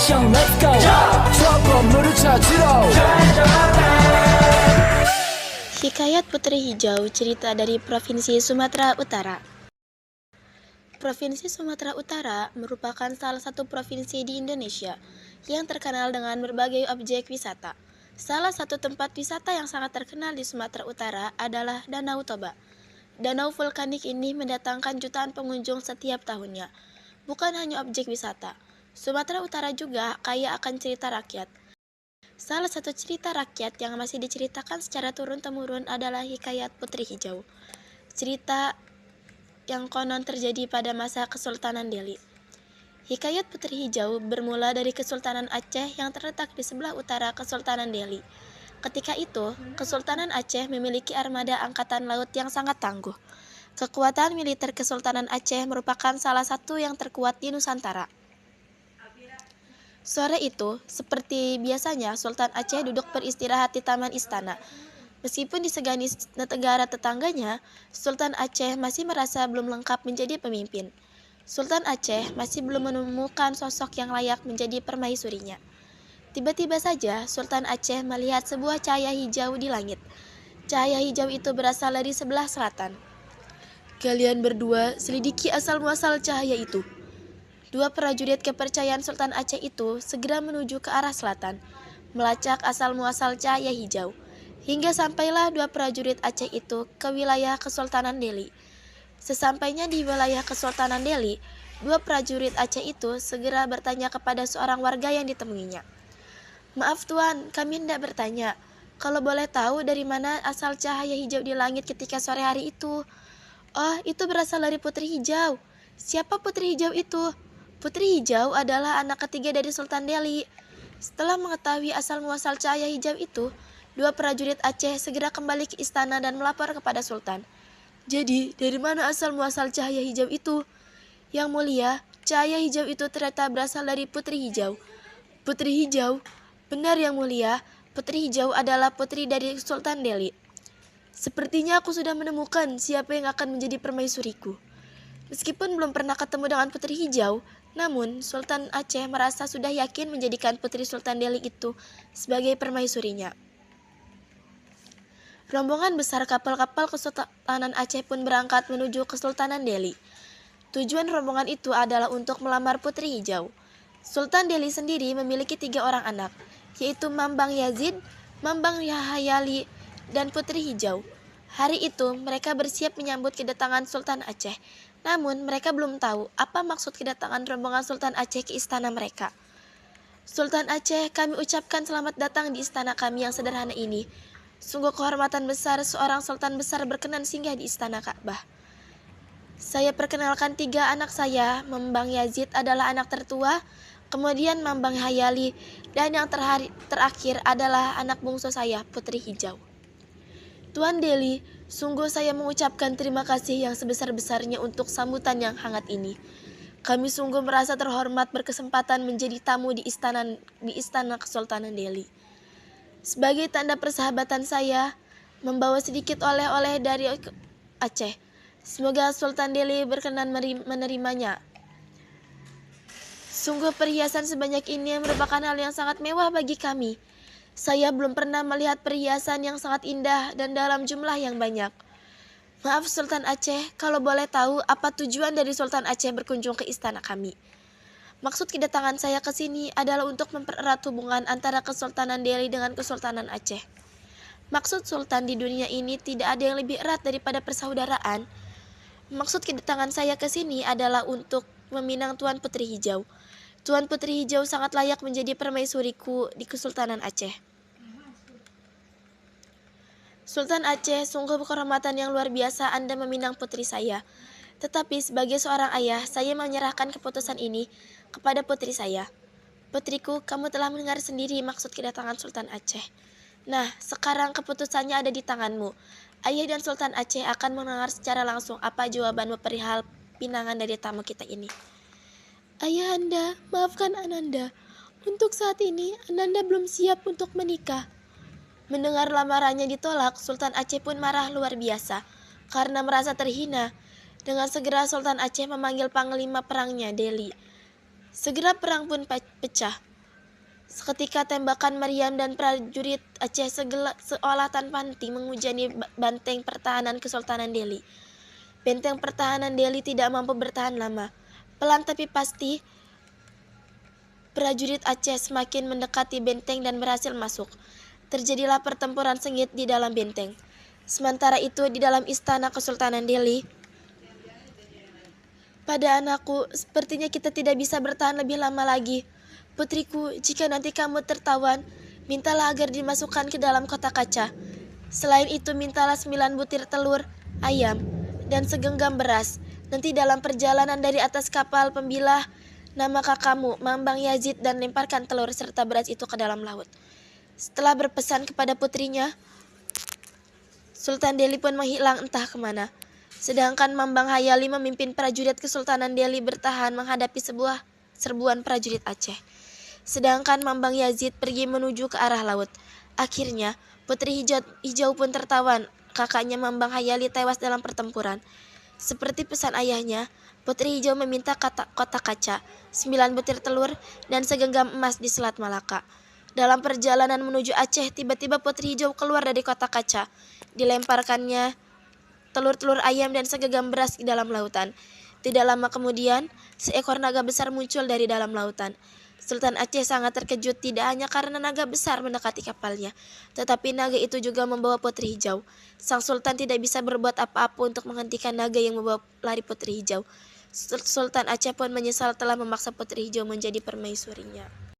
action let's go 저 건물을 찾으러 Hikayat Putri Hijau, cerita dari Provinsi Sumatera Utara. Provinsi Sumatera Utara merupakan salah satu provinsi di Indonesia yang terkenal dengan berbagai objek wisata. Salah satu tempat wisata yang sangat terkenal di Sumatera Utara adalah Danau Toba. Danau vulkanik ini mendatangkan jutaan pengunjung setiap tahunnya. Bukan hanya objek wisata, Sumatera Utara juga kaya akan cerita rakyat. Salah satu cerita rakyat yang masih diceritakan secara turun-temurun adalah Hikayat Putri Hijau. Cerita yang konon terjadi pada masa Kesultanan Delhi. Hikayat Putri Hijau bermula dari Kesultanan Aceh yang terletak di sebelah utara Kesultanan Delhi. Ketika itu, Kesultanan Aceh memiliki armada angkatan laut yang sangat tangguh. Kekuatan militer Kesultanan Aceh merupakan salah satu yang terkuat di Nusantara. Sore itu, seperti biasanya, Sultan Aceh duduk beristirahat di taman istana. Meskipun disegani negara tetangganya, Sultan Aceh masih merasa belum lengkap menjadi pemimpin. Sultan Aceh masih belum menemukan sosok yang layak menjadi permaisurinya. Tiba-tiba saja, Sultan Aceh melihat sebuah cahaya hijau di langit. Cahaya hijau itu berasal dari sebelah selatan. Kalian berdua selidiki asal-muasal cahaya itu. Dua prajurit kepercayaan Sultan Aceh itu segera menuju ke arah selatan, melacak asal-muasal cahaya hijau, hingga sampailah dua prajurit Aceh itu ke wilayah Kesultanan Delhi. Sesampainya di wilayah Kesultanan Delhi, dua prajurit Aceh itu segera bertanya kepada seorang warga yang ditemuinya. Maaf tuan, kami hendak bertanya, kalau boleh tahu dari mana asal cahaya hijau di langit ketika sore hari itu? Oh, itu berasal dari Putri Hijau. Siapa Putri Hijau itu? Putri Hijau adalah anak ketiga dari Sultan Delhi. Setelah mengetahui asal-muasal cahaya hijau itu, dua prajurit Aceh segera kembali ke istana dan melapor kepada Sultan. Jadi, dari mana asal-muasal cahaya hijau itu? Yang mulia, cahaya hijau itu ternyata berasal dari Putri Hijau. Putri Hijau? Benar yang mulia, Putri Hijau adalah putri dari Sultan Delhi. Sepertinya aku sudah menemukan siapa yang akan menjadi permaisuriku. Meskipun belum pernah ketemu dengan Putri Hijau, namun Sultan Aceh merasa sudah yakin menjadikan Putri Sultan Delhi itu sebagai permaisurinya. Rombongan besar kapal-kapal Kesultanan Aceh pun berangkat menuju Kesultanan Delhi. Tujuan rombongan itu adalah untuk melamar Putri Hijau. Sultan Delhi sendiri memiliki 3 orang anak, yaitu Mambang Yazid, Mambang Hayali, dan Putri Hijau. Hari itu mereka bersiap menyambut kedatangan Sultan Aceh. Namun mereka belum tahu apa maksud kedatangan rombongan Sultan Aceh ke istana mereka. Sultan Aceh, kami ucapkan selamat datang di istana kami yang sederhana ini. Sungguh kehormatan besar seorang sultan besar berkenan singgah di istana Ka'bah. Saya perkenalkan 3 anak saya. Mambang Yazid adalah anak tertua, kemudian Mambang Hayali, dan yang terakhir adalah anak bungsu saya, Putri Hijau. Tuan Delhi, sungguh saya mengucapkan terima kasih yang sebesar-besarnya untuk sambutan yang hangat ini. Kami sungguh merasa terhormat berkesempatan menjadi tamu di istana Kesultanan Delhi. Sebagai tanda persahabatan saya, membawa sedikit oleh-oleh dari Aceh. Semoga Sultan Delhi berkenan menerimanya. Sungguh perhiasan sebanyak ini merupakan hal yang sangat mewah bagi kami. Saya belum pernah melihat perhiasan yang sangat indah dan dalam jumlah yang banyak. Maaf Sultan Aceh, kalau boleh tahu apa tujuan dari Sultan Aceh berkunjung ke istana kami? Maksud kedatangan saya ke sini adalah untuk mempererat hubungan antara Kesultanan Delhi dengan Kesultanan Aceh. Maksud Sultan di dunia ini tidak ada yang lebih erat daripada persaudaraan. Maksud kedatangan saya ke sini adalah untuk meminang Tuan Putri Hijau. Tuan Putri Hijau sangat layak menjadi permaisuriku di Kesultanan Aceh. Sultan Aceh, sungguh kehormatan yang luar biasa Anda meminang putri saya. Tetapi sebagai seorang ayah, saya menyerahkan keputusan ini kepada putri saya. Putriku, kamu telah mendengar sendiri maksud kedatangan Sultan Aceh. Nah, sekarang keputusannya ada di tanganmu. Ayah dan Sultan Aceh akan mendengar secara langsung apa jawabanmu perihal pinangan dari tamu kita ini. Ayahanda, maafkan Ananda. Untuk saat ini, Ananda belum siap untuk menikah. Mendengar lamarannya ditolak, Sultan Aceh pun marah luar biasa karena merasa terhina. Dengan segera Sultan Aceh memanggil panglima perangnya, Delhi. Segera perang pun pecah. Seketika tembakan Maryam dan prajurit Aceh seolah tanpa henti menghujani benteng pertahanan Kesultanan Delhi. Benteng pertahanan Delhi tidak mampu bertahan lama. Pelan tapi pasti, prajurit Aceh semakin mendekati benteng dan berhasil masuk. Terjadilah pertempuran sengit di dalam benteng. Sementara itu di dalam istana Kesultanan Delhi, pada anakku, sepertinya kita tidak bisa bertahan lebih lama lagi. Putriku, jika nanti kamu tertawan, mintalah agar dimasukkan ke dalam kotak kaca. Selain itu, mintalah 9 butir telur, ayam, dan segenggam beras. Nanti dalam perjalanan dari atas kapal pembilah, nama kakakmu, Mambang Yazid, dan lemparkan telur serta beras itu ke dalam laut. Setelah berpesan kepada putrinya, Sultan Delhi pun menghilang entah kemana. Sedangkan Mambang Hayali memimpin prajurit Kesultanan Delhi bertahan menghadapi sebuah serbuan prajurit Aceh. Sedangkan Mambang Yazid pergi menuju ke arah laut. Akhirnya, Putri Hijau pun tertawan. Kakaknya Mambang Hayali tewas dalam pertempuran. Seperti pesan ayahnya, Putri Hijau meminta kotak kaca, 9 butir telur, dan segenggam emas di Selat Malaka. Dalam perjalanan menuju Aceh, tiba-tiba Putri Hijau keluar dari kotak kaca. Dilemparkannya telur-telur ayam dan segenggam beras di dalam lautan. Tidak lama kemudian, seekor naga besar muncul dari dalam lautan. Sultan Aceh sangat terkejut tidak hanya karena naga besar mendekati kapalnya, tetapi naga itu juga membawa Putri Hijau. Sang Sultan tidak bisa berbuat apa-apa untuk menghentikan naga yang membawa lari Putri Hijau. Sultan Aceh pun menyesal telah memaksa Putri Hijau menjadi permaisurinya.